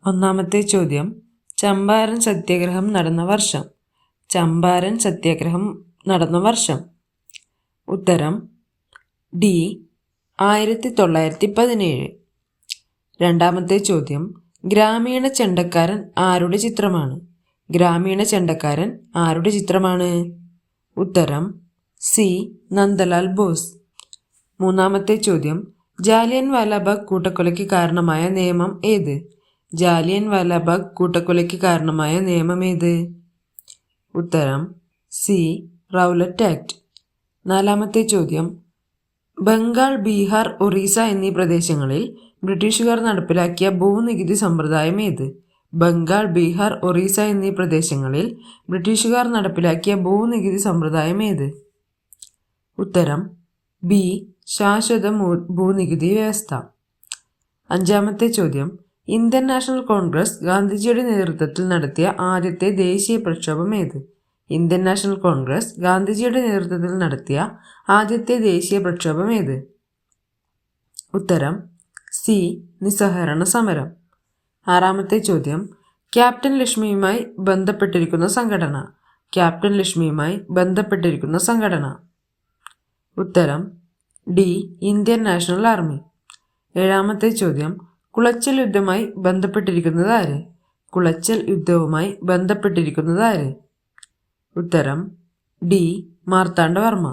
ഒന്നാമത്തെ ചോദ്യം, ചമ്പാരൻ സത്യാഗ്രഹം നടന്ന വർഷം. ചമ്പാരൻ സത്യാഗ്രഹം നടന്ന വർഷം. ഉത്തരം ഡി 1917. രണ്ടാമത്തെ ചോദ്യം, ഗ്രാമീണ ചെണ്ടക്കാരൻ ആരുടെ ചിത്രമാണ്? ഗ്രാമീണ ചെണ്ടക്കാരൻ ആരുടെ ചിത്രമാണ്? ഉത്തരം സി നന്ദലാൽ ബോസ്. മൂന്നാമത്തെ ചോദ്യം, ജാലിയൻ വാലാബാഗ് കൂട്ടക്കൊലയ്ക്ക് കാരണമായ നിയമം ഏത്? ജാലിയൻ വാലാബാഗ് കൂട്ടക്കൊലയ്ക്ക് കാരണമായ നിയമം ഏത്? ഉത്തരം സി റൗലറ്റ് ആക്ട്. നാലാമത്തെ ചോദ്യം, ബംഗാൾ, ബീഹാർ, ഒറീസ എന്നീ പ്രദേശങ്ങളിൽ ബ്രിട്ടീഷുകാർ നടപ്പിലാക്കിയ ഭൂനികുതി സമ്പ്രദായം ഏത്? ബംഗാൾ, ബീഹാർ, ഒറീസ എന്നീ പ്രദേശങ്ങളിൽ ബ്രിട്ടീഷുകാർ നടപ്പിലാക്കിയ ഭൂനികുതി സമ്പ്രദായം ഏത്? ഉത്തരം ബി ശാശ്വത ഭൂനികുതി വ്യവസ്ഥ. അഞ്ചാമത്തെ ചോദ്യം, ഇന്ത്യൻ നാഷണൽ കോൺഗ്രസ് ഗാന്ധിജിയുടെ നേതൃത്വത്തിൽ നടത്തിയ ആദ്യത്തെ ദേശീയ പ്രക്ഷോഭം ഏത്? ഇന്ത്യൻ നാഷണൽ കോൺഗ്രസ് ഗാന്ധിജിയുടെ നേതൃത്വത്തിൽ നടത്തിയ ആദ്യത്തെ ദേശീയ പ്രക്ഷോഭം ഏത്? ഉത്തരം സി നിസ്സഹകരണ സമരം. ആറാമത്തെ ചോദ്യം, ക്യാപ്റ്റൻ ലക്ഷ്മിയുമായി ബന്ധപ്പെട്ടിരിക്കുന്ന സംഘടന. ക്യാപ്റ്റൻ ലക്ഷ്മിയുമായി ബന്ധപ്പെട്ടിരിക്കുന്ന സംഘടന. ഉത്തരം ഡി ഇന്ത്യൻ നാഷണൽ ആർമി. ഏഴാമത്തെ ചോദ്യം, കുളച്ചൽ യുദ്ധവുമായി ബന്ധപ്പെട്ടിരിക്കുന്നത് ആര്? കുളച്ചൽ യുദ്ധവുമായി ബന്ധപ്പെട്ടിരിക്കുന്നത് ആര്? ഉത്തരം ഡി മാർത്താണ്ഡവർമ്മ.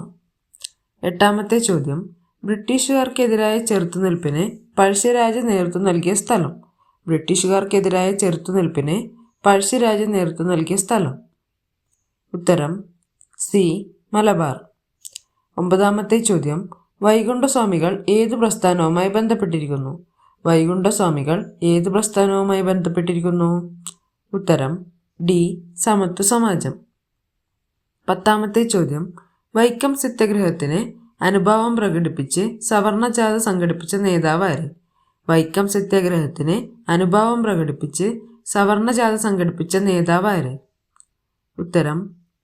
എട്ടാമത്തെ ചോദ്യം, ബ്രിട്ടീഷുകാർക്കെതിരായ ചെറുത്തുനിൽപ്പിന് പഴശ്ശിരാജ നേതൃത്വം നൽകിയ സ്ഥലം. ബ്രിട്ടീഷുകാർക്കെതിരായ ചെറുത്തുനിൽപ്പിന് പഴശ്ശിരാജ നേതൃത്വം നൽകിയ സ്ഥലം. ഉത്തരം സി മലബാർ. ഒമ്പതാമത്തെ ചോദ്യം, വൈകുണ്ഠസ്വാമികൾ ഏതു പ്രസ്ഥാനവുമായി ബന്ധപ്പെട്ടിരിക്കുന്നു? വൈകുണ്ഠസ്വാമികൾ ഏതു പ്രസ്ഥാനവുമായി ബന്ധപ്പെട്ടിരിക്കുന്നു? ഉത്തരം ഡി സമത്വ സമാജം. പത്താമത്തെ ചോദ്യം, വൈക്കം സത്യാഗ്രഹത്തിന് അനുഭാവം പ്രകടിപ്പിച്ച് സവർണജാഥ സംഘടിപ്പിച്ച നേതാവ് ആര്? വൈക്കം സത്യാഗ്രഹത്തിന് അനുഭാവം പ്രകടിപ്പിച്ച് സവർണജാഥ സംഘടിപ്പിച്ച നേതാവ് ആര്? ഉത്തരം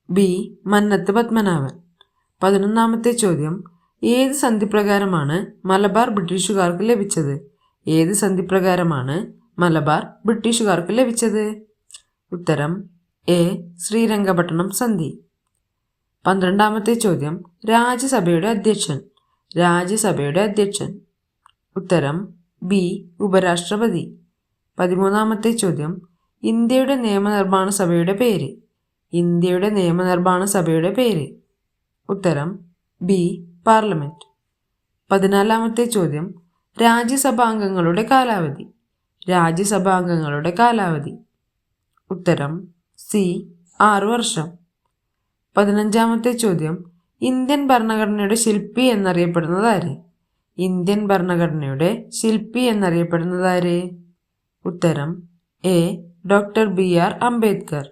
ബി മന്നത്ത് പത്മനാഭൻ. 11ാമത്തെ ചോദ്യം, ഏത് സന്ധിപ്രകാരമാണ് മലബാർ ബ്രിട്ടീഷുകാർക്ക് ലഭിച്ചത്? ഏത് സന്ധിപ്രകാരമാണ് മലബാർ ബ്രിട്ടീഷുകാർക്ക് ലഭിച്ചത്? ഉത്തരം എ ശ്രീരംഗപട്ടണം സന്ധി. 12ാമത്തെ ചോദ്യം, രാജ്യസഭയുടെ അധ്യക്ഷൻ. രാജ്യസഭയുടെ അധ്യക്ഷൻ. ഉത്തരം ബി ഉപരാഷ്ട്രപതി. 13ാമത്തെ ചോദ്യം, ഇന്ത്യയുടെ നിയമനിർമ്മാണ സഭയുടെ പേര്. ഇന്ത്യയുടെ നിയമനിർമ്മാണ സഭയുടെ പേര്. ഉത്തരം ബി പാർലമെന്റ്. 14ാമത്തെ ചോദ്യം, രാജ്യസഭാംഗങ്ങളുടെ കാലാവധി. രാജ്യസഭാംഗങ്ങളുടെ കാലാവധി. ഉത്തരം സി 6 വർഷം. 15ാമത്തെ ചോദ്യം, ഇന്ത്യൻ ഭരണഘടനയുടെ ശില്പി എന്നറിയപ്പെടുന്നത് ആര്? ഇന്ത്യൻ ഭരണഘടനയുടെ ശില്പി എന്നറിയപ്പെടുന്നത് ആര്? ഉത്തരം എ ഡോക്ടർ BR അംബേദ്കർ.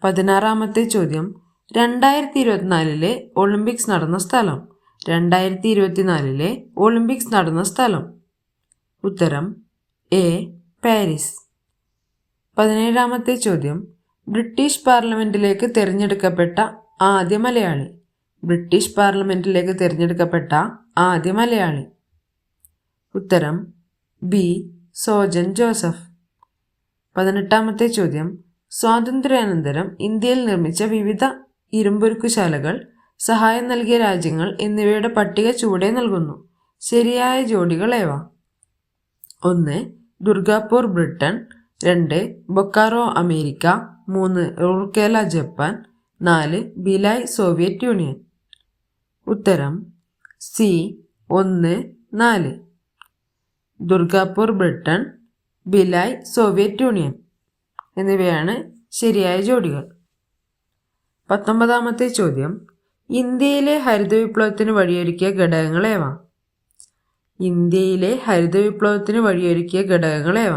16ാമത്തെ ചോദ്യം, 2024 ഒളിമ്പിക്സ് നടന്ന സ്ഥലം. 2024 ഒളിമ്പിക്സ് നടന്ന സ്ഥലം. ഉത്തരം എ പാരീസ്. 17ാമത്തെ ചോദ്യം, ബ്രിട്ടീഷ് പാർലമെന്റിലേക്ക് തിരഞ്ഞെടുക്കപ്പെട്ട ആദ്യ മലയാളി. ബ്രിട്ടീഷ് പാർലമെന്റിലേക്ക് തിരഞ്ഞെടുക്കപ്പെട്ട ആദ്യ മലയാളി. ഉത്തരം ബി സോജൻ ജോസഫ്. 18ാമത്തെ ചോദ്യം, സ്വാതന്ത്ര്യാനന്തരം ഇന്ത്യയിൽ നിർമ്മിച്ച വിവിധ ഇരുമ്പുരുക്കുശാലകൾ, സഹായം നൽകിയ രാജ്യങ്ങൾ എന്നിവയുടെ പട്ടിക ചുവടെ നൽകുന്നു. ശരിയായ ജോഡികൾ ഏവ? 1 Durgapur Britain, 2 Bokaro America, 3 Rourkela Japan, 4 Bhilai Soviet Union. ഉത്തരം C 1, 4. Durgapur Britain, Bhilai Soviet Union എന്നിവയാണ് ശരിയായ ജോഡികൾ. 19ാമത്തെ ചോദ്യം, ഇന്ത്യയിലെ ഹരിത വിപ്ലവത്തിന് വഴിയൊരുക്കിയ ഘടകങ്ങൾ ഏവ? ഇന്ത്യയിലെ ഹരിത വിപ്ലവത്തിന് വഴിയൊരുക്കിയ ഘടകങ്ങൾ ഏവ?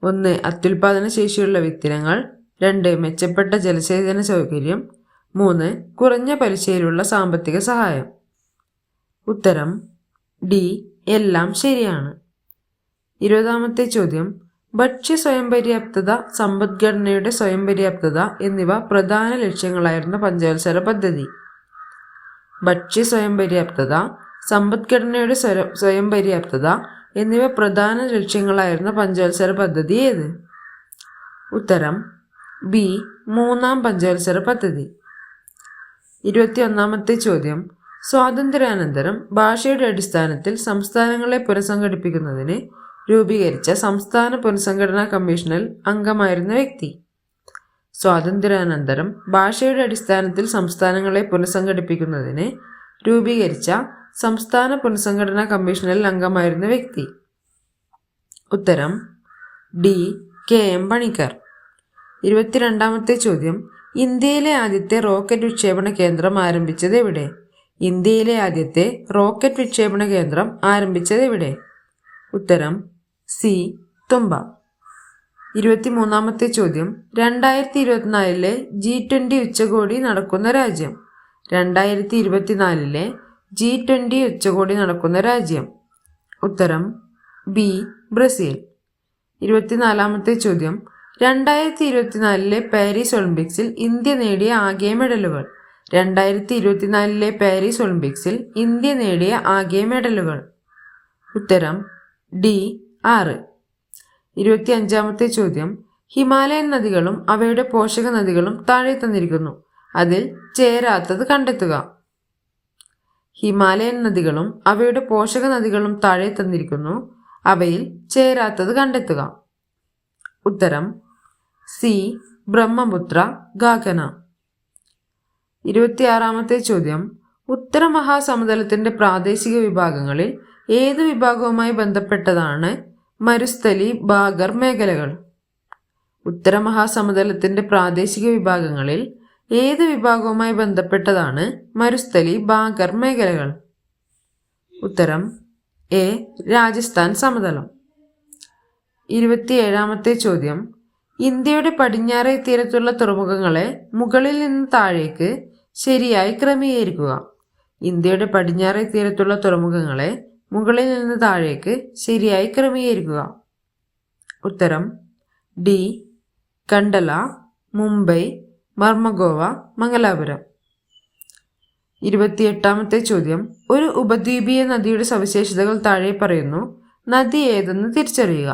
1 അത്യുൽപാദന ശേഷിയുള്ള വിത്തിനങ്ങൾ, 2 മെച്ചപ്പെട്ട ജലസേചന സൗകര്യം, 3 കുറഞ്ഞ പലിശയിലുള്ള സാമ്പത്തിക സഹായം. ഉത്തരം ഡി എല്ലാം ശരിയാണ്. 20ാമത്തെ ചോദ്യം, ഭക്ഷ്യ സ്വയം പര്യാപ്തത, സമ്പദ്ഘടനയുടെ സ്വയം പര്യാപ്തത എന്നിവ പ്രധാന ലക്ഷ്യങ്ങളായിരുന്ന പഞ്ചവത്സര പദ്ധതി. ഭക്ഷ്യ സ്വയം പര്യാപ്തത, സമ്പദ്ഘടനയുടെ സ്വയം പര്യാപ്തത എന്നിവ പ്രധാന ലക്ഷ്യങ്ങളായിരുന്ന പഞ്ചവത്സര പദ്ധതി ഏത്? ഉത്തരം ബി. മൂന്നാം പഞ്ചവത്സര പദ്ധതി. 21ാമത്തെ ചോദ്യം. സ്വാതന്ത്ര്യാനന്തരം ഭാഷയുടെ അടിസ്ഥാനത്തിൽ സംസ്ഥാനങ്ങളെ പുനഃസംഘടിപ്പിക്കുന്നതിന് രൂപീകരിച്ച സംസ്ഥാന പുനഃസംഘടനാ കമ്മീഷനിൽ അംഗമായിരുന്ന വ്യക്തി. സ്വാതന്ത്ര്യാനന്തരം ഭാഷയുടെ അടിസ്ഥാനത്തിൽ സംസ്ഥാനങ്ങളെ പുനഃസംഘടിപ്പിക്കുന്നതിന് രൂപീകരിച്ച സംസ്ഥാന പുനഃസംഘടനാ കമ്മീഷനിൽ അംഗമായിരുന്ന വ്യക്തി. ഉത്തരം ഡി. കെ.എം. പണിക്കർ. 22ാമത്തെ ചോദ്യം. ഇന്ത്യയിലെ ആദ്യത്തെ റോക്കറ്റ് വിക്ഷേപണ കേന്ദ്രം ആരംഭിച്ചത് എവിടെ? ഇന്ത്യയിലെ ആദ്യത്തെ റോക്കറ്റ് വിക്ഷേപണ കേന്ദ്രം ആരംഭിച്ചത് എവിടെ? ഉത്തരം സി. തുമ്പ. 23ാമത്തെ ചോദ്യം. 2024 G20 ഉച്ചകോടി നടക്കുന്ന രാജ്യം. 2024 G20 ഉച്ചകോടി നടക്കുന്ന രാജ്യം. ഉത്തരം ബി. ബ്രസീൽ. 24ാമത്തെ ചോദ്യം. 2024 പാരീസ് ഒളിമ്പിക്സിൽ ഇന്ത്യ നേടിയ ആകെ മെഡലുകൾ. 2024 പാരീസ് ഒളിമ്പിക്സിൽ ഇന്ത്യ നേടിയ ആകെ മെഡലുകൾ. ഉത്തരം ഡി. 6. 25ാമത്തെ ചോദ്യം. ഹിമാലയൻ നദികളും അവയുടെ പോഷക നദികളും താഴെ തന്നിരിക്കുന്നു. അതിൽ ചേരാത്തത് കണ്ടെത്തുക. ഹിമാലയൻ നദികളും അവയുടെ പോഷക നദികളും താഴെ തന്നിരിക്കുന്നു. അവയിൽ ചേരാത്തത് കണ്ടെത്തുക. ഉത്തരം സി. ബ്രഹ്മപുത്ര, ഗാഗന. 26ാമത്തെ ചോദ്യം. ഉത്തര മഹാസമുദ്രത്തിന്റെ പ്രാദേശിക വിഭാഗങ്ങളിൽ ഏത് വിഭാഗവുമായി ബന്ധപ്പെട്ടതാണ് മരുസ്ഥലി ബാഗർ മേഖലകൾ? ഉത്തര മഹാസമുദ്രത്തിന്റെ പ്രാദേശിക വിഭാഗങ്ങളിൽ ഏത് വിഭാഗവുമായി ബന്ധപ്പെട്ടതാണ് മരുസ്ഥലി ബാഗർ മേഖലകൾ? ഉത്തരം എ. രാജസ്ഥാൻ സമതലം. 27ാമത്തെ ചോദ്യം. ഇന്ത്യയുടെ പടിഞ്ഞാറേ തീരത്തുള്ള തുറമുഖങ്ങളെ മുകളിൽ നിന്ന് താഴേക്ക് ശരിയായി ക്രമീകരിക്കുക. ഇന്ത്യയുടെ പടിഞ്ഞാറേ തീരത്തുള്ള തുറമുഖങ്ങളെ മുകളിൽ നിന്ന് താഴേക്ക് ശരിയായി ക്രമീകരിക്കുക. ഉത്തരം ഡി. കണ്ടല, മുംബൈ, മർമഗോവ, മംഗലാപുരം. 28ാമത്തെ ചോദ്യം. ഒരു ഉപദ്വീപീയ നദിയുടെ സവിശേഷതകൾ താഴെ പറയുന്നു. നദി ഏതെന്ന് തിരിച്ചറിയുക.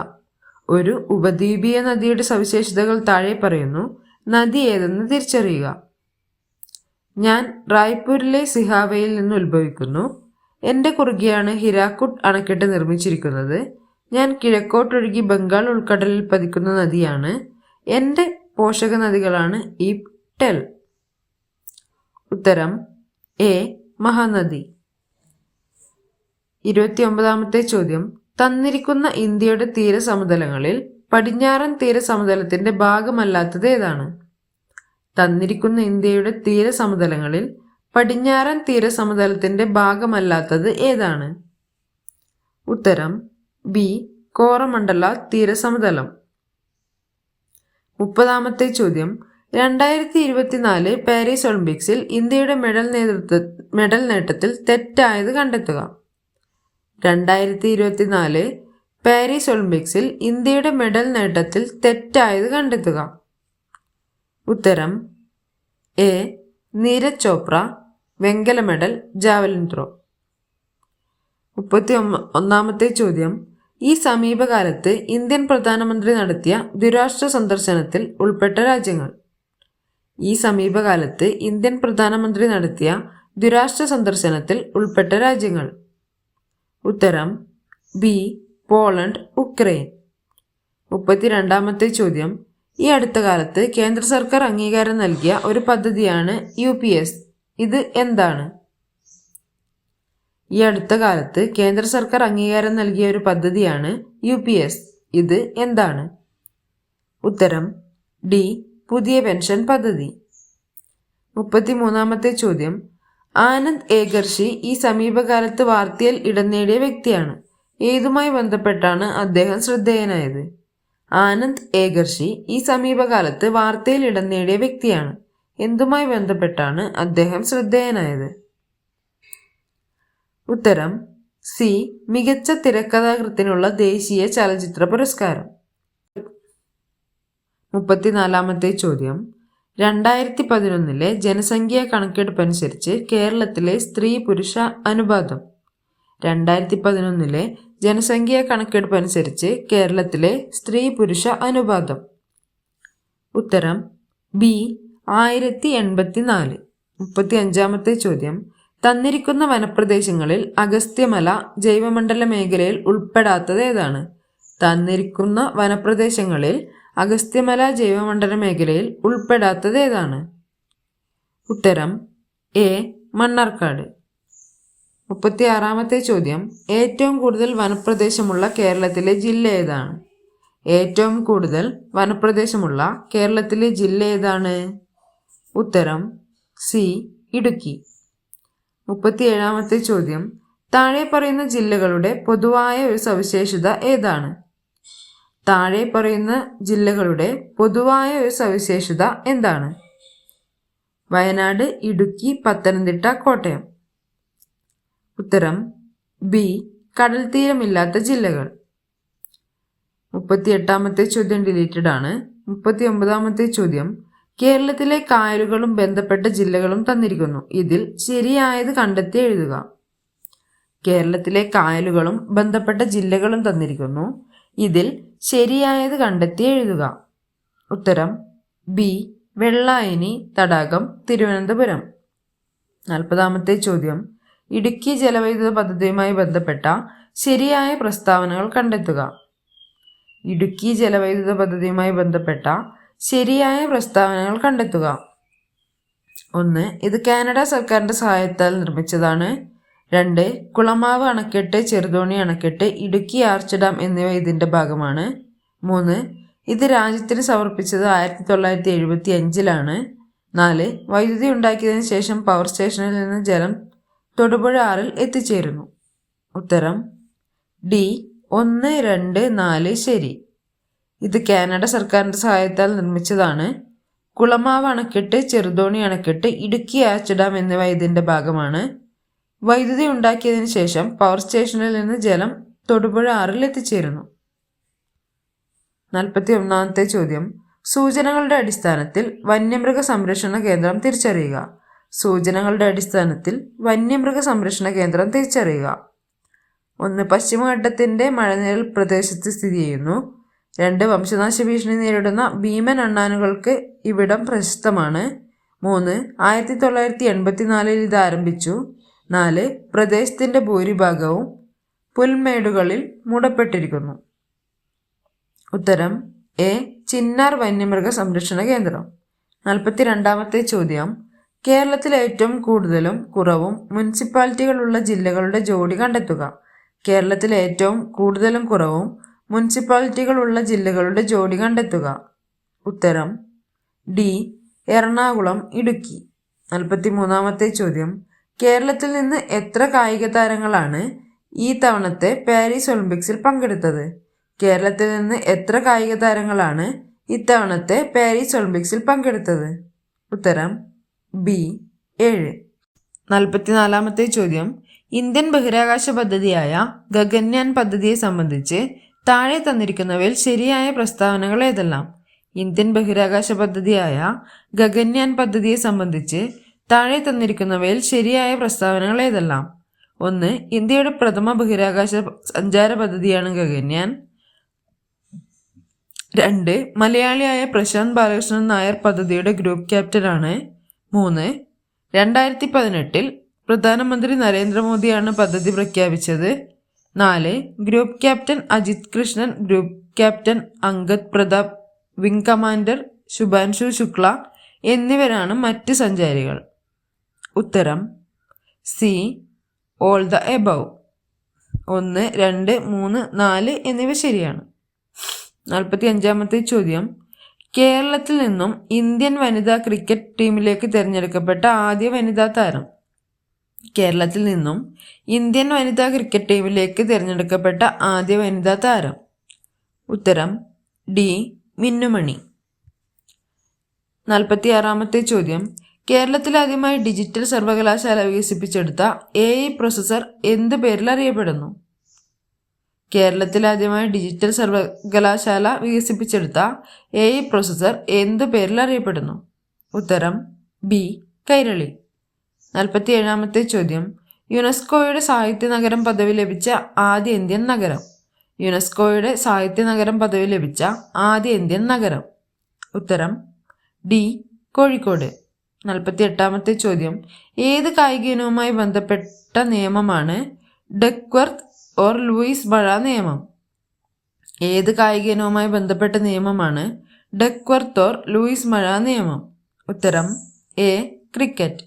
ഒരു ഉപദ്വീപീയ നദിയുടെ സവിശേഷതകൾ താഴെ പറയുന്നു. നദി ഏതെന്ന് തിരിച്ചറിയുക. ഞാൻ റായ്പൂരിലെ സിഹാവയിൽ നിന്ന് ഉത്ഭവിക്കുന്നു. എൻ്റെ കുറുകെയാണ് ഹിരാക്കുഡ് അണക്കെട്ട് നിർമ്മിച്ചിരിക്കുന്നത്. ഞാൻ കിഴക്കോട്ടൊഴുകി ബംഗാൾ ഉൾക്കടലിൽ പതിക്കുന്ന നദിയാണ്. എൻ്റെ പോഷക നദികളാണ് ഈപ്, ടെൽ. ഉത്തരം എ. മഹാനദി. 29ാമത്തെ ചോദ്യം. തന്നിരിക്കുന്ന ഇന്ത്യയുടെ തീരസമതലങ്ങളിൽ പടിഞ്ഞാറൻ തീരസമതലത്തിന്റെ ഭാഗമല്ലാത്തത് ഏതാണ്? തന്നിരിക്കുന്ന ഇന്ത്യയുടെ തീരസമതലങ്ങളിൽ പടിഞ്ഞാറൻ തീരസമതലത്തിന്റെ ഭാഗമല്ലാത്തത് ഏതാണ്? ഉത്തരം ബി. കോറമണ്ഡല തീരസമതലം. 30ാമത്തെ ചോദ്യം. 2024 പാരീസ് ഒളിമ്പിക്സിൽ ഇന്ത്യയുടെ മെഡൽ നേട്ടത്തിൽ തെറ്റായത് കണ്ടെത്തുക. 2024 പാരീസ് ഒളിമ്പിക്സിൽ ഇന്ത്യയുടെ മെഡൽ നേട്ടത്തിൽ തെറ്റായത് കണ്ടെത്തുക. ഉത്തരം എ. നീരജ് ചോപ്ര, വെങ്കല മെഡൽ, ജാവലിൻ ത്രോ. 31ാമത്തെ ചോദ്യം. ഈ സമീപകാലത്ത് ഇന്ത്യൻ പ്രധാനമന്ത്രി നടത്തിയ ദ്വിരാഷ്ട്ര സന്ദർശനത്തിൽ ഉൾപ്പെട്ട രാജ്യങ്ങൾ. ഈ സമീപകാലത്ത് ഇന്ത്യൻ പ്രധാനമന്ത്രി നടത്തിയ ദ്വിരാഷ്ട്ര സന്ദർശനത്തിൽ ഉൾപ്പെട്ട രാജ്യങ്ങൾ. ഉത്തരം ബി. Poland, Ukraine. 32ാമത്തെ ചോദ്യം. ഈ അടുത്ത കാലത്ത് കേന്ദ്ര സർക്കാർ അംഗീകാരം നൽകിയ ഒരു പദ്ധതിയാണ് UPS. ഇത് എന്താണ്? ഈ അടുത്ത കാലത്ത് കേന്ദ്ര സർക്കാർ അംഗീകാരം നൽകിയ ഒരു പദ്ധതിയാണ് UPS. ഇത് എന്താണ്? ഉത്തരം ഡി. പുതിയ പെൻഷൻ പദ്ധതി. 33ാമത്തെ ചോദ്യം. ആനന്ദ് ഏകർഷി ഈ സമീപകാലത്ത് വാർത്തയിൽ ഇടം നേടിയ വ്യക്തിയാണ്. ഏതുമായി ബന്ധപ്പെട്ടാണ് അദ്ദേഹം ശ്രദ്ധേയനായത്? ആനന്ദ് ഏകർഷി ഈ സമീപകാലത്ത് വാർത്തയിൽ ഇടം നേടിയ വ്യക്തിയാണ്. എന്തുമായി ബന്ധപ്പെട്ടാണ് അദ്ദേഹം ശ്രദ്ധേയനായത്? ഉത്തരം സി. മികച്ച തിരക്കഥാകൃത്തിനുള്ള ദേശീയ ചലച്ചിത്ര പുരസ്കാരം. 34ാമത്തെ ചോദ്യം. 2011 ജനസംഖ്യാ കണക്കെടുപ്പനുസരിച്ച് കേരളത്തിലെ സ്ത്രീ പുരുഷ അനുപാതം. 2011 ജനസംഖ്യാ കണക്കെടുപ്പ് അനുസരിച്ച് കേരളത്തിലെ സ്ത്രീ പുരുഷ അനുപാതം. ഉത്തരം ബി 1084. 35-ാമത്തെ ചോദ്യം. തന്നിരിക്കുന്ന വനപ്രദേശങ്ങളിൽ അഗസ്ത്യമല ജൈവമണ്ഡല മേഖലയിൽ ഉൾപ്പെടാത്തത് ഏതാണ്? തന്നിരിക്കുന്ന വനപ്രദേശങ്ങളിൽ അഗസ്ത്യമല ജൈവമണ്ഡല മേഖലയിൽ ഉൾപ്പെടാത്തത് ഏതാണ്? ഉത്തരം എ മണ്ണാർക്കാട്. 36-ാമത്തെ ചോദ്യം. ഏറ്റവും കൂടുതൽ വനപ്രദേശമുള്ള കേരളത്തിലെ ജില്ല ഏതാണ്? ഏറ്റവും കൂടുതൽ വനപ്രദേശമുള്ള കേരളത്തിലെ ജില്ല ഏതാണ്? ഉത്തരം സി ഇടുക്കി. 37-ാമത്തെ ചോദ്യം. താഴെ പറയുന്ന ജില്ലകളുടെ പൊതുവായ ഒരു സവിശേഷത ഏതാണ്? താഴെ പറയുന്ന ജില്ലകളുടെ പൊതുവായ ഒരു സവിശേഷത എന്താണ്? വയനാട്, ഇടുക്കി, പത്തനംതിട്ട, കോട്ടയം. ഉത്തരം ബി കടൽ തീരമില്ലാത്ത ജില്ലകൾ. 38-ാമത്തെ ചോദ്യം ഡിലീറ്റഡ് ആണ്. 39-ാമത്തെ ചോദ്യം. കേരളത്തിലെ കായലുകളും ബന്ധപ്പെട്ട ജില്ലകളും തന്നിരിക്കുന്നു. ഇതിൽ ശരിയായത് കണ്ടെത്തി എഴുതുക. കേരളത്തിലെ കായലുകളും ബന്ധപ്പെട്ട ജില്ലകളും തന്നിരിക്കുന്നു. ഇതിൽ ശരിയായത് കണ്ടെത്തി എഴുതുക. ഉത്തരം ബി വെള്ളായണി തടാകം, തിരുവനന്തപുരം. 40-ാമത്തെ ചോദ്യം. ഇടുക്കി ജലവൈദ്യുത പദ്ധതിയുമായി ബന്ധപ്പെട്ട ശരിയായ പ്രസ്താവനകൾ കണ്ടെത്തുക. ഇടുക്കി ജലവൈദ്യുത പദ്ധതിയുമായി ബന്ധപ്പെട്ട ശരിയായ പ്രസ്താവനകൾ കണ്ടെത്തുക. 1. ഇത് കാനഡ സർക്കാരിൻ്റെ സഹായത്താൽ നിർമ്മിച്ചതാണ്. 2. കുളമാവ് അണക്കെട്ട്, ചെറുതോണി അണക്കെട്ട്, ഇടുക്കി ആർച്ച് ഡാം എന്നിവ ഇതിൻ്റെ ഭാഗമാണ്. 3. ഇത് രാജ്യത്തിന് സമർപ്പിച്ചത് 1975-ലാണ്. 4. വൈദ്യുതി ഉണ്ടാക്കിയതിനു ശേഷം പവർ സ്റ്റേഷനിൽ നിന്ന് ജലം തൊടുപുഴ ആറിൽ എത്തിച്ചേരുന്നു. ഉത്തരം ഡി 1, 2, 4 ശരി. ഇത് കാനഡ സർക്കാരിൻ്റെ സഹായത്താൽ നിർമ്മിച്ചതാണ്. കുളമാവ് അണക്കെട്ട്, ചെറുതോണി അണക്കെട്ട്, ഇടുക്കി ആർച്ച് ഡാം എന്നിവ ഇതിൻ്റെ ഭാഗമാണ്. വൈദ്യുതി ഉണ്ടാക്കിയതിനു ശേഷം പവർ സ്റ്റേഷനിൽ നിന്ന് ജലം തൊടുപുഴ ആറിൽ എത്തിച്ചേരുന്നു. 41-ാമത്തെ ചോദ്യം. സൂചനകളുടെ അടിസ്ഥാനത്തിൽ വന്യമൃഗ സംരക്ഷണ കേന്ദ്രം തിരിച്ചറിയുക. സൂചനകളുടെ അടിസ്ഥാനത്തിൽ വന്യമൃഗ സംരക്ഷണ കേന്ദ്രം തിരിച്ചറിയുക. 1. പശ്ചിമഘട്ടത്തിൻ്റെ മഴനിഴൽ പ്രദേശത്ത് സ്ഥിതി ചെയ്യുന്നു. 2. വംശനാശ ഭീഷണി നേരിടുന്ന ഭീമൻ അണ്ണാനുകൾക്ക് ഇവിടം പ്രശസ്തമാണ്. 3. 1984 ഇത് ആരംഭിച്ചു. 4. പ്രദേശത്തിൻ്റെ ഭൂരിഭാഗവും പുൽമേടുകളിൽ മൂടപ്പെട്ടിരിക്കുന്നു. ഉത്തരം എ ചിന്നാർ വന്യമൃഗ സംരക്ഷണ കേന്ദ്രം. 42-ാമത്തെ ചോദ്യം. കേരളത്തിൽ ഏറ്റവും കൂടുതലും കുറവും മുനിസിപ്പാലിറ്റികളുള്ള ജില്ലകളുടെ ജോഡി കണ്ടെത്തുക. കേരളത്തിൽ ഏറ്റവും കൂടുതലും കുറവും മുനിസിപ്പാലിറ്റികളുള്ള ജില്ലകളുടെ ജോഡി കണ്ടെത്തുക. ഉത്തരം ഡി എറണാകുളം, ഇടുക്കി. 43-ാമത്തെ ചോദ്യം. കേരളത്തിൽ നിന്ന് എത്ര കായിക താരങ്ങളാണ് ഈ തവണത്തെ പാരീസ് ഒളിമ്പിക്സിൽ പങ്കെടുത്തത്? കേരളത്തിൽ നിന്ന് എത്ര കായിക താരങ്ങളാണ് ഇത്തവണത്തെ പാരീസ് ഒളിമ്പിക്സിൽ പങ്കെടുത്തത്? ഉത്തരം ബി 7. 44-ാമത്തെ ചോദ്യം. ഇന്ത്യൻ ബഹിരാകാശ പദ്ധതിയായ ഗഗൻയാൻ പദ്ധതിയെ സംബന്ധിച്ച് താഴെ തന്നിരിക്കുന്നവയിൽ ശരിയായ പ്രസ്താവനകൾ ഏതെല്ലാം? ഇന്ത്യൻ ബഹിരാകാശ പദ്ധതിയായ ഗഗൻയാൻ പദ്ധതിയെ സംബന്ധിച്ച് താഴെ തന്നിരിക്കുന്നവയിൽ ശരിയായ പ്രസ്താവനകൾ ഏതെല്ലാം? 1. ഇന്ത്യയുടെ പ്രഥമ ബഹിരാകാശ സഞ്ചാര പദ്ധതിയാണ് ഗഗൻയാൻ. 2. മലയാളിയായ പ്രശാന്ത് ബാലകൃഷ്ണൻ നായർ പദ്ധതിയുടെ ഗ്രൂപ്പ് ക്യാപ്റ്റനാണ്. 3. 2018 പ്രധാനമന്ത്രി നരേന്ദ്രമോദിയാണ് പദ്ധതി പ്രഖ്യാപിച്ചത്. 4. Group captain Ajit Krishnan, group captain Angad Pratap, wing commander Shubhanshu Shukla എന്നിവരാണ് മറ്റ് സഞ്ചാരികൾ. ഉത്തരം സി ഓൾ ദ എബവ്. 1, 2, 3, 4 എന്നിവ ശരിയാണ്. 45-ാമത്തെ ചോദ്യം. കേരളത്തിൽ നിന്നും ഇന്ത്യൻ വനിതാ ക്രിക്കറ്റ് ടീമിലേക്ക് തിരഞ്ഞെടുക്കപ്പെട്ട ആദ്യ വനിതാ താരം. കേരളത്തിൽ നിന്നും ഇന്ത്യൻ വനിതാ ക്രിക്കറ്റ് ടീമിലേക്ക് തിരഞ്ഞെടുക്കപ്പെട്ട ആദ്യ വനിതാ താരം. ഉത്തരം ഡി മിന്നുമണി. 46-ാമത്തെ ചോദ്യം. കേരളത്തിൽ ആദ്യമായി ഡിജിറ്റൽ സർവകലാശാല വികസിപ്പിച്ചെടുത്ത AI പ്രോസസർ എന്ത് പേരിൽ അറിയപ്പെടുന്നു? കേരളത്തിൽ ആദ്യമായി ഡിജിറ്റൽ സർവകലാശാല വികസിപ്പിച്ചെടുത്ത AI പ്രോസസർ എന്ത് പേരിൽ അറിയപ്പെടുന്നു? ഉത്തരം ബി കൈരളി. 47-ാമത്തെ ചോദ്യം. യുനെസ്കോയുടെ സാഹിത്യ നഗരം പദവി ലഭിച്ച ആദ്യ ഇന്ത്യൻ നഗരം. യുനെസ്കോയുടെ സാഹിത്യ നഗരം പദവി ലഭിച്ച ആദ്യ ഇന്ത്യൻ നഗരം. ഉത്തരം ഡി കോഴിക്കോട്. 48ാമത്തെ ചോദ്യം. ഏത് കായിക ഇനവുമായി ബന്ധപ്പെട്ട നിയമമാണ് ഡക്വർത്ത് ഓർ ലൂയിസ് മഴ നിയമം? ഏത് കായിക ഇനവുമായി ബന്ധപ്പെട്ട നിയമമാണ് ഡക്വർത്ത് ഓർ ലൂയിസ് മഴ നിയമം? ഉത്തരം എ ക്രിക്കറ്റ്.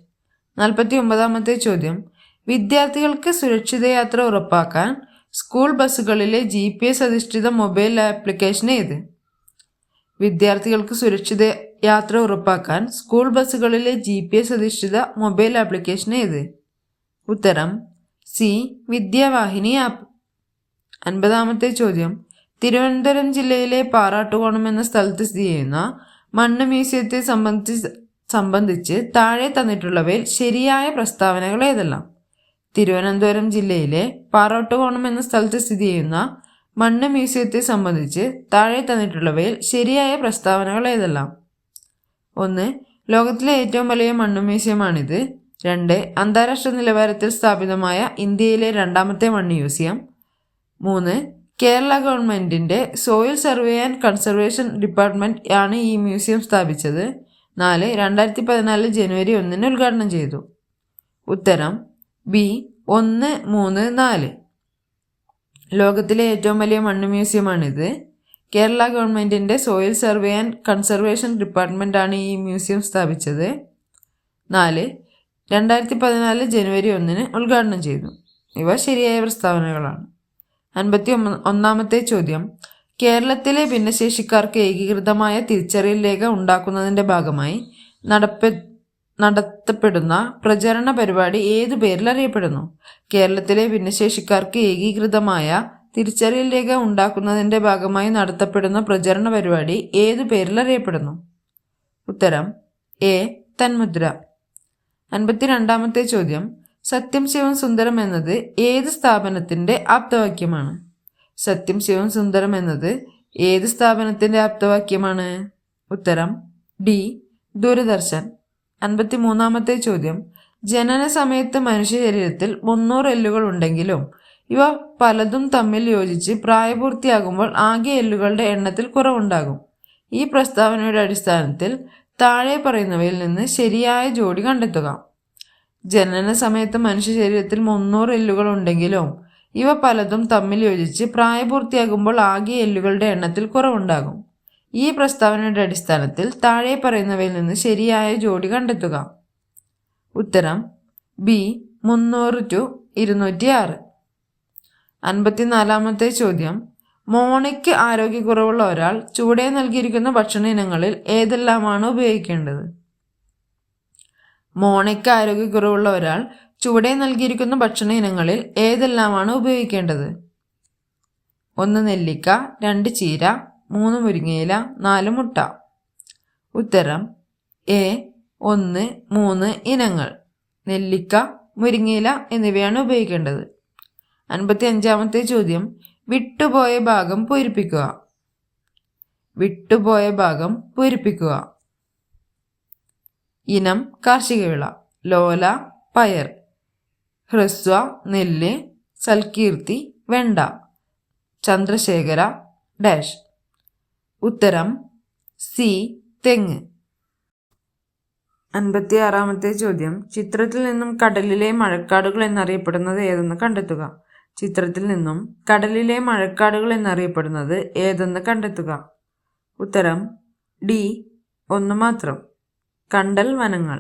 49ാമത്തെ ചോദ്യം. വിദ്യാർത്ഥികൾക്ക് സുരക്ഷിത യാത്ര ഉറപ്പാക്കാൻ സ്കൂൾ ബസ്സുകളിലെ GPS അധിഷ്ഠിത മൊബൈൽ ആപ്ലിക്കേഷൻ ഏത്? വിദ്യാർത്ഥികൾക്ക് സുരക്ഷിത യാത്ര ഉറപ്പാക്കാൻ സ്കൂൾ ബസ്സുകളിലെ GPS അധിഷ്ഠിത മൊബൈൽ ആപ്ലിക്കേഷൻ ഏത്? ഉത്തരം സി വിദ്യാവാഹിനി ആപ്പ്. 50ാമത്തെ ചോദ്യം. തിരുവനന്തപുരം ജില്ലയിലെ പാറാട്ടുകോണം എന്ന സ്ഥലത്ത് സ്ഥിതി ചെയ്യുന്ന മണ്ണ് മ്യൂസിയത്തെ സംബന്ധിച്ച് താഴെ തന്നിട്ടുള്ളവയിൽ ശരിയായ പ്രസ്താവനകൾ ഏതെല്ലാം? തിരുവനന്തപുരം ജില്ലയിലെ പാറാട്ടുകോണം എന്ന സ്ഥലത്ത് സ്ഥിതി ചെയ്യുന്ന മണ്ണ് മ്യൂസിയത്തെ സംബന്ധിച്ച് താഴെ തന്നിട്ടുള്ളവയിൽ ശരിയായ പ്രസ്താവനകൾ ഏതെല്ലാം? 1. ലോകത്തിലെ ഏറ്റവും വലിയ മണ്ണ് മ്യൂസിയമാണിത്. 2. അന്താരാഷ്ട്ര നിലവാരത്തിൽ സ്ഥാപിതമായ ഇന്ത്യയിലെ രണ്ടാമത്തെ മണ്ണ് മ്യൂസിയം. 3. കേരള ഗവൺമെൻറ്റിൻ്റെ soil survey and conservation department ആണ് ഈ മ്യൂസിയം സ്ഥാപിച്ചത്. 4. 2014 ജനുവരി 1 ഉദ്ഘാടനം ചെയ്തു. ഉത്തരം ബി 1, 3, 4. ലോകത്തിലെ ഏറ്റവും വലിയ മണ്ണ് മ്യൂസിയമാണിത്. കേരള ഗവൺമെൻറ്റിൻ്റെ soil survey and conservation department ആണ് ഈ മ്യൂസിയം സ്ഥാപിച്ചത്. 4. 2014 ജനുവരി 1 ഉദ്ഘാടനം ചെയ്തു. ഇവ ശരിയായ പ്രസ്താവനകളാണ്. 51ാമത്തെ ചോദ്യം. കേരളത്തിലെ ഭിന്നശേഷിക്കാർക്ക് ഏകീകൃതമായ തിരിച്ചറിയൽ രേഖ ഉണ്ടാക്കുന്നതിൻ്റെ ഭാഗമായി നടത്തപ്പെടുന്ന പ്രചരണ പരിപാടി ഏതു പേരിൽ അറിയപ്പെടുന്നു? കേരളത്തിലെ ഭിന്നശേഷിക്കാർക്ക് ഏകീകൃതമായ തിരിച്ചറിയൽ രേഖ ഉണ്ടാക്കുന്നതിൻ്റെ ഭാഗമായി നടത്തപ്പെടുന്ന പ്രചരണ പരിപാടി ഏതു പേരിൽ അറിയപ്പെടുന്നു? ഉത്തരം എ തന്മുദ്ര. 52ാമത്തെ ചോദ്യം. സത്യം ശിവം സുന്ദരം എന്നത് ഏത് സ്ഥാപനത്തിൻ്റെ ആപ്തവാക്യമാണ്? സത്യം ശിവം സുന്ദരം എന്നത് ഏത് സ്ഥാപനത്തിൻ്റെ ആപ്തവാക്യമാണ്? ഉത്തരം ഡി ദൂരദർശൻ. 53ാമത്തെ ചോദ്യം. ജനന സമയത്ത് മനുഷ്യ ശരീരത്തിൽ 300 എല്ലുകൾ ഉണ്ടെങ്കിലും ഇവ പലതും തമ്മിൽ യോജിച്ച് പ്രായപൂർത്തിയാകുമ്പോൾ ആകെ എല്ലുകളുടെ എണ്ണത്തിൽ കുറവുണ്ടാകും. ഈ പ്രസ്താവനയുടെ അടിസ്ഥാനത്തിൽ താഴെ പറയുന്നവയിൽ നിന്ന് ശരിയായ ജോഡി കണ്ടെത്തുക. ജനന സമയത്ത് മനുഷ്യ ശരീരത്തിൽ 300 എല്ലുകൾ ഉണ്ടെങ്കിലും ഇവ പലതും തമ്മിൽ യോജിച്ച് പ്രായപൂർത്തിയാകുമ്പോൾ ആകെ എല്ലുകളുടെ എണ്ണത്തിൽ കുറവുണ്ടാകും. ഈ പ്രസ്താവനയുടെ അടിസ്ഥാനത്തിൽ താഴെ പറയുന്നവയിൽ നിന്ന് ശരിയായ ജോഡി കണ്ടെത്തുക. ഉത്തരം ബി 300 to 206. 54ാമത്തെ ചോദ്യം. മോണയ്ക്ക് ആരോഗ്യക്കുറവുള്ള ഒരാൾ ചുവടെ നൽകിയിരിക്കുന്ന ഭക്ഷണ ഇനങ്ങളിൽ ഏതെല്ലാമാണ് ഉപയോഗിക്കേണ്ടത്? മോണയ്ക്ക് ആരോഗ്യക്കുറവുള്ള ഒരാൾ ചുവടെ നൽകിയിരിക്കുന്ന ഭക്ഷണ ഇനങ്ങളിൽ ഏതെല്ലാമാണ് ഉപയോഗിക്കേണ്ടത്? 1 നെല്ലിക്ക, 2 ചീര, 3 മുരിങ്ങയില, 4 മുട്ട. ഉത്തരം എ 1, 3 ഇനങ്ങൾ നെല്ലിക്ക, മുരിങ്ങയില എന്നിവയാണ് ഉപയോഗിക്കേണ്ടത്. 55ാമത്തെ ചോദ്യം. വിട്ടുപോയ ഭാഗം പൂരിപ്പിക്കുക. വിട്ടുപോയ ഭാഗം പൂരിപ്പിക്കുക. ഇനം കാർഷിക വിള. ലോല പയർ, ഹ്രസ്വ നെല്ല്, സൽകീർത്തി വെണ്ട, ചന്ദ്രശേഖര ഡാഷ്. ഉത്തരം സി തെങ്ങ്. 56ാമത്തെ ചോദ്യം. ചിത്രത്തിൽ നിന്നും കടലിലെ മഴക്കാടുകൾ എന്നറിയപ്പെടുന്നത് ഏതെന്ന് കണ്ടെത്തുക. ചിത്രത്തിൽ നിന്നും കടലിലെ മഴക്കാടുകൾ എന്നറിയപ്പെടുന്നത് ഏതെന്ന് കണ്ടെത്തുക. ഉത്തരം ഡി 1 മാത്രം. കണ്ടൽ വനങ്ങൾ.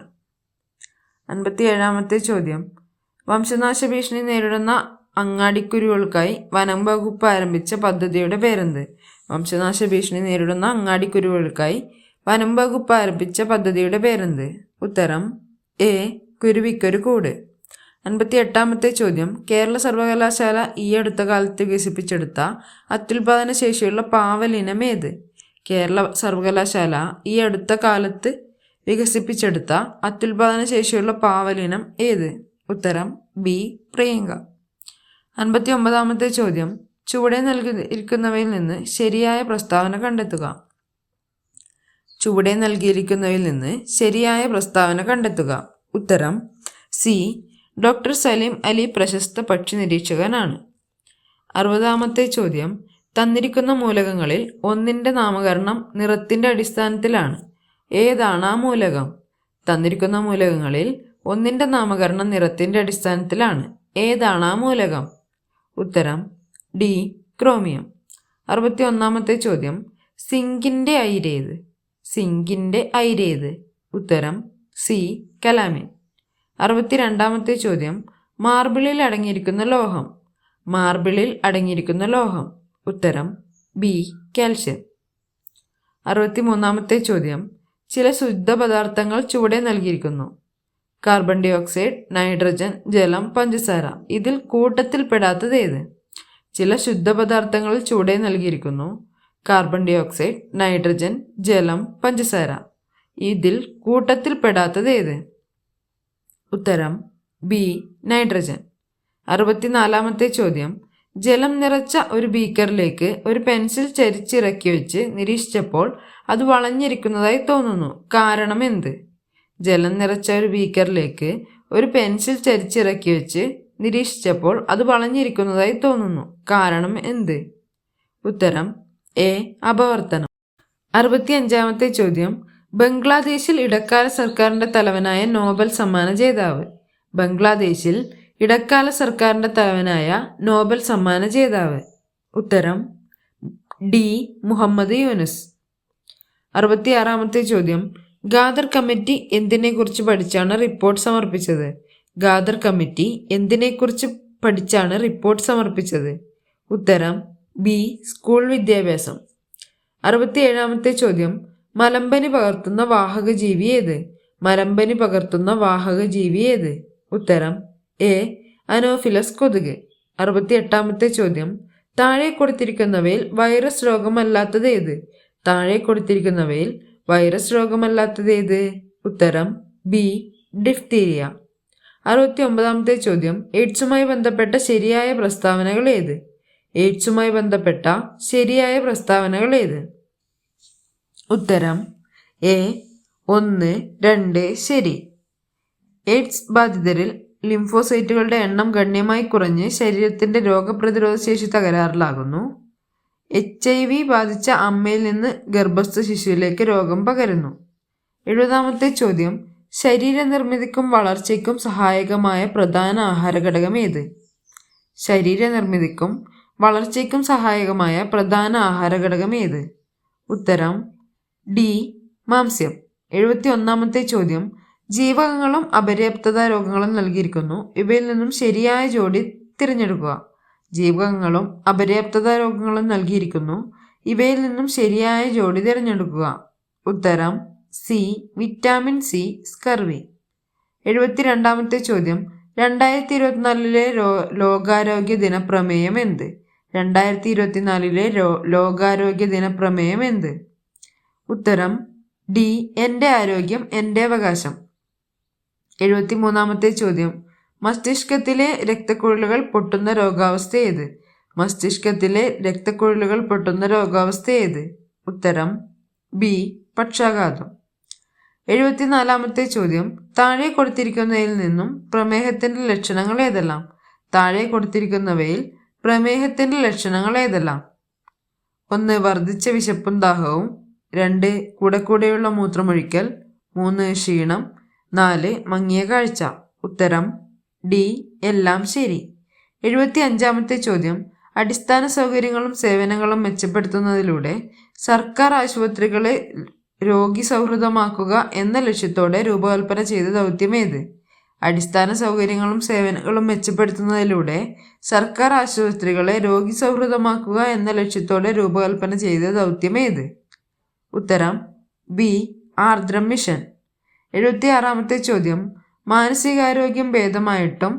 57ാമത്തെ ചോദ്യം. വംശനാശ ഭീഷണി നേരിടുന്ന അങ്ങാടിക്കുരുവികൾക്കായി വനം വകുപ്പ് ആരംഭിച്ച പദ്ധതിയുടെ പേരെന്ത്? വംശനാശ ഭീഷണി നേരിടുന്ന അങ്ങാടിക്കുരുവികൾക്കായി വനം വകുപ്പ് ആരംഭിച്ച പദ്ധതിയുടെ പേരെന്ത്? ഉത്തരം എ കുരുവിക്കൊരു കൂട്. 58ാമത്തെ ചോദ്യം. കേരള സർവകലാശാല ഈ അടുത്ത കാലത്ത് വികസിപ്പിച്ചെടുത്ത അത്യുൽപാദന ശേഷിയുള്ള പാവലിനം ഏത്? കേരള സർവകലാശാല ഈ അടുത്ത കാലത്ത് വികസിപ്പിച്ചെടുത്ത അത്യുൽപാദന ശേഷിയുള്ള പാവലിനം ഏത്? ഉത്തരം ബി പ്രിയങ്ക. 59ാമത്തെ ചോദ്യം. ചുവടെ നൽകിയിരിക്കുന്നവയിൽ നിന്ന് ശരിയായ പ്രസ്താവന കണ്ടെത്തുക. ചുവടെ നൽകിയിരിക്കുന്നവയിൽ നിന്ന് ശരിയായ പ്രസ്താവന കണ്ടെത്തുക. ഉത്തരം സി ഡോക്ടർ സലീം അലി പ്രശസ്ത പക്ഷി നിരീക്ഷകനാണ്. 60-ാമത്തെ ചോദ്യം. തന്നിരിക്കുന്ന മൂലകങ്ങളിൽ ഒന്നിൻ്റെ നാമകരണം നിറത്തിൻ്റെ അടിസ്ഥാനത്തിലാണ്. ഏതാണ് ആ മൂലകം? തന്നിരിക്കുന്ന മൂലകങ്ങളിൽ ഒന്നിൻ്റെ നാമകരണം നിറത്തിൻ്റെ അടിസ്ഥാനത്തിലാണ്. ഏതാണ് ആ മൂലകം? ഉത്തരം ഡി. ക്രോമിയം. 61-ാമത്തെ ചോദ്യം. സിങ്കിൻ്റെ അയിരേത്? സിങ്കിൻ്റെ അയിരേത്? ഉത്തരം സി. കലാമിൻ. 62-ാമത്തെ ചോദ്യം. മാർബിളിൽ അടങ്ങിയിരിക്കുന്ന ലോഹം? മാർബിളിൽ അടങ്ങിയിരിക്കുന്ന ലോഹം? ഉത്തരം ബി. കാൽഷ്യം. 63-ാമത്തെ ചോദ്യം. ചില ശുദ്ധ പദാർത്ഥങ്ങൾ ചുവടെ നൽകിയിരിക്കുന്നു. കാർബൺ ഡൈ ഓക്സൈഡ്, നൈട്രജൻ, ജലം, പഞ്ചസാര. ഇതിൽ കൂട്ടത്തിൽപ്പെടാത്തത് ഏത്? ചില ശുദ്ധപദാർത്ഥങ്ങൾ ചുവടെ നൽകിയിരിക്കുന്നു. കാർബൺ ഡൈ ഓക്സൈഡ്, നൈട്രജൻ, ജലം, പഞ്ചസാര. ഇതിൽ കൂട്ടത്തിൽപ്പെടാത്തത് ഏത്? ഉത്തരം ബി. നൈട്രജൻ. 64-ാമത്തെ ചോദ്യം. ജലം നിറച്ച ഒരു ബീക്കറിലേക്ക് ഒരു പെൻസിൽ ചരിച്ചിറക്കി വെച്ച് നിരീക്ഷിച്ചപ്പോൾ അത് വളഞ്ഞിരിക്കുന്നതായി തോന്നുന്നു. കാരണം എന്ത്? ജലം നിറച്ച ഒരു ബീക്കറിലേക്ക് ഒരു പെൻസിൽ ചരിച്ചിറക്കി വെച്ച് നിരീക്ഷിച്ചപ്പോൾ അത് വളഞ്ഞിരിക്കുന്നതായി തോന്നുന്നു. കാരണം എന്ത്? ഉത്തരം എ. അപവർത്തനം. 65-ാമത്തെ ചോദ്യം. ബംഗ്ലാദേശിൽ ഇടക്കാല സർക്കാരിൻ്റെ തലവനായ നോബൽ സമ്മാന ജേതാവ്? ബംഗ്ലാദേശിൽ ഇടക്കാല സർക്കാരിൻ്റെ തലവനായ നോബൽ സമ്മാന ജേതാവ്? ഉത്തരം ഡി. മുഹമ്മദ് യൂനുസ്. 66-ാമത്തെ ചോദ്യം. ഖാദർ കമ്മിറ്റി എന്തിനെക്കുറിച്ച് പഠിച്ചാണ് റിപ്പോർട്ട് സമർപ്പിച്ചത്? ഖാദർ കമ്മിറ്റി എന്തിനെക്കുറിച്ച് പഠിച്ചാണ് റിപ്പോർട്ട് സമർപ്പിച്ചത്? ഉത്തരം ബി. സ്കൂൾ വിദ്യാഭ്യാസം. 67-ാമത്തെ ചോദ്യം. മലമ്പനി പകർത്തുന്ന വാഹക ജീവി ഏത്? മലമ്പനി പകർത്തുന്ന വാഹക ജീവി ഏത്? ഉത്തരം എ. അനോഫിലസ് കൊതുക്. 68-ാമത്തെ ചോദ്യം. താഴെ കൊടുത്തിരിക്കുന്നവയിൽ വൈറസ് രോഗമല്ലാത്തത് ഏത്? താഴെ കൊടുത്തിരിക്കുന്നവയിൽ വൈറസ് രോഗമല്ലാത്തത് ഏത്? ഉത്തരം ബി. ഡിഫ്തീരിയ. 69-ാമത്തെ ചോദ്യം. എയ്ഡ്സുമായി ബന്ധപ്പെട്ട ശരിയായ പ്രസ്താവനകൾ ഏത്? എയ്ഡ്സുമായി ബന്ധപ്പെട്ട ശരിയായ പ്രസ്താവനകൾ ഏത്? ഉത്തരം എ. 1, 2 ശരി. എയ്ഡ്സ് ബാധിതരിൽ ലിംഫോസൈറ്റുകളുടെ എണ്ണം ഗണ്യമായി കുറഞ്ഞ് ശരീരത്തിൻ്റെ രോഗപ്രതിരോധ ശേഷി തകരാറിലാകുന്നു. HIV ബാധിച്ച അമ്മയിൽ നിന്ന് ഗർഭസ്ഥ ശിശുവിലേക്ക് രോഗം പകരുന്നു. 70-ാമത്തെ ചോദ്യം. ശരീരനിർമ്മിതിക്കും വളർച്ചയ്ക്കും സഹായകമായ പ്രധാന ആഹാരഘടകം ഏത്? ശരീരനിർമ്മിതിക്കും വളർച്ചയ്ക്കും സഹായകമായ പ്രധാന ആഹാരഘടകം ഏത്? ഉത്തരം ഡി. മാംസ്യം. 71-ാമത്തെ ചോദ്യം. ജീവകങ്ങളും അപര്യാപ്തത രോഗങ്ങളും നൽകിയിരിക്കുന്നു. ഇവയിൽ നിന്നും ശരിയായ ജോഡി തിരഞ്ഞെടുക്കുക. ജീവകങ്ങളും അപര്യാപ്തത രോഗങ്ങളും നൽകിയിരിക്കുന്നു. ഇവയിൽ നിന്നും ശരിയായ ജോഡി തിരഞ്ഞെടുക്കുക. ഉത്തരം സി. Vitamin C, scurvy. 72-ാമത്തെ ചോദ്യം. 2024 ലോകാരോഗ്യ ദിന പ്രമേയം എന്ത്? 2024 ലോകാരോഗ്യ ദിന പ്രമേയം എന്ത്? ഉത്തരം ഡി. എൻ്റെ ആരോഗ്യം എൻ്റെ അവകാശം. 73-ാമത്തെ ചോദ്യം. മസ്തിഷ്കത്തിലെ രക്തക്കുഴലുകൾ പൊട്ടുന്ന രോഗാവസ്ഥ ഏത്? മസ്തിഷ്കത്തിലെ രക്തക്കുഴലുകൾ പൊട്ടുന്ന രോഗാവസ്ഥ ഏത്? ഉത്തരം ബി. പക്ഷാഘാതം. 74-ാമത്തെ ചോദ്യം. താഴെ കൊടുത്തിരിക്കുന്നതിൽ നിന്നും പ്രമേഹത്തിൻ്റെ ലക്ഷണങ്ങൾ ഏതെല്ലാം? താഴെ കൊടുത്തിരിക്കുന്നവയിൽ പ്രമേഹത്തിൻ്റെ ലക്ഷണങ്ങൾ ഏതെല്ലാം? 1. വർദ്ധിച്ച വിശപ്പും ദാഹവും. 2. കൂടെയുള്ള മൂത്രമൊഴിക്കൽ. 3. ക്ഷീണം. 4. മങ്ങിയ കാഴ്ച. ഉത്തരം ഡി. എല്ലാം ശരി. 75-ാമത്തെ ചോദ്യം. അടിസ്ഥാന സൗകര്യങ്ങളും സേവനങ്ങളും മെച്ചപ്പെടുത്തുന്നതിലൂടെ സർക്കാർ ആശുപത്രികളെ രോഗി സൗഹൃദമാക്കുക എന്ന ലക്ഷ്യത്തോടെ രൂപകൽപ്പന ചെയ്ത ദൗത്യം ഏത്? അടിസ്ഥാന സൗകര്യങ്ങളും സേവനങ്ങളും മെച്ചപ്പെടുത്തുന്നതിലൂടെ സർക്കാർ ആശുപത്രികളെ രോഗി സൗഹൃദമാക്കുക എന്ന ലക്ഷ്യത്തോടെ രൂപകൽപ്പന ചെയ്ത ദൗത്യം ഏത്? ഉത്തരം ബി. ആർദ്രം മിഷൻ. 76-ാമത്തെ ചോദ്യം. മാനസികാരോഗ്യം ഭേദമായിട്ടും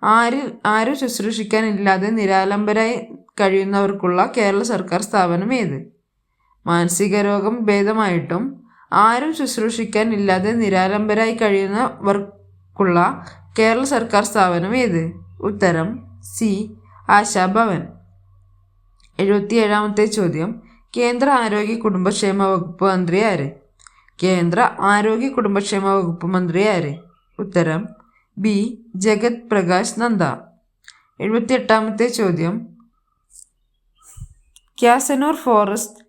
ആരും ശുശ്രൂഷിക്കാനില്ലാതെ നിരാലംബരായി കഴിയുന്നവർക്കുള്ള കേരള സർക്കാർ സ്ഥാപനം ഏത്? മാനസികരോഗം ഭേദമായിട്ടും ആരും ശുശ്രൂഷിക്കാൻ ഇല്ലാതെ നിരാലംബരായി കഴിയുന്നവർക്കുള്ള കേരള സർക്കാർ സ്ഥാപനം ഏത്? ഉത്തരം സി. ആശാഭവൻ. 77-ാമത്തെ ചോദ്യം. കേന്ദ്ര ആരോഗ്യ കുടുംബക്ഷേമ വകുപ്പ് മന്ത്രി ആര്? കേന്ദ്ര ആരോഗ്യ കുടുംബക്ഷേമ വകുപ്പ് മന്ത്രി ആര്? ഉത്തരം ബി. ജഗത് പ്രകാശ് നന്ദ. 78ാമത്തെ ചോദ്യം. ക്യാസനോർ ഫോറസ്റ്റ്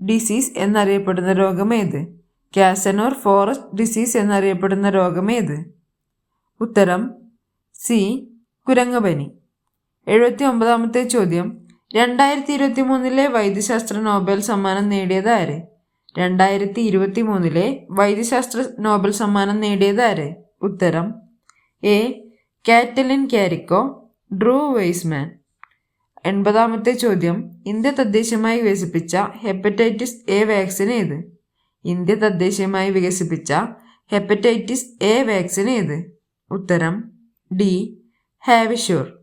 ഡിസീസ് എന്നറിയപ്പെടുന്ന രോഗമേത്? ക്യാസനോർ ഫോറസ്റ്റ് ഡിസീസ് എന്നറിയപ്പെടുന്ന രോഗമേത്? ഉത്തരം സി. കുരങ്ങുപനി. 79ാമത്തെ ചോദ്യം. 2023 വൈദ്യശാസ്ത്ര നോബൽ സമ്മാനം നേടിയത് ആര്? 2023 വൈദ്യശാസ്ത്ര നോബൽ സമ്മാനം നേടിയത് ആര്? ഉത്തരം A. Katalin Kariko, Drew Weissman. 80ാമത്തെ ചോദ്യം. ഇന്ത്യ തദ്ദേശീയമായി വികസിപ്പിച്ച ഹെപ്പറ്റൈറ്റിസ് എ വാക്സിൻ ഏത്? ഇന്ത്യ തദ്ദേശീയമായി വികസിപ്പിച്ച ഹെപ്പറ്റൈറ്റിസ് എ വാക്സിൻ ഏത്? ഉത്തരം ഡി. ഹാവിഷൂർ.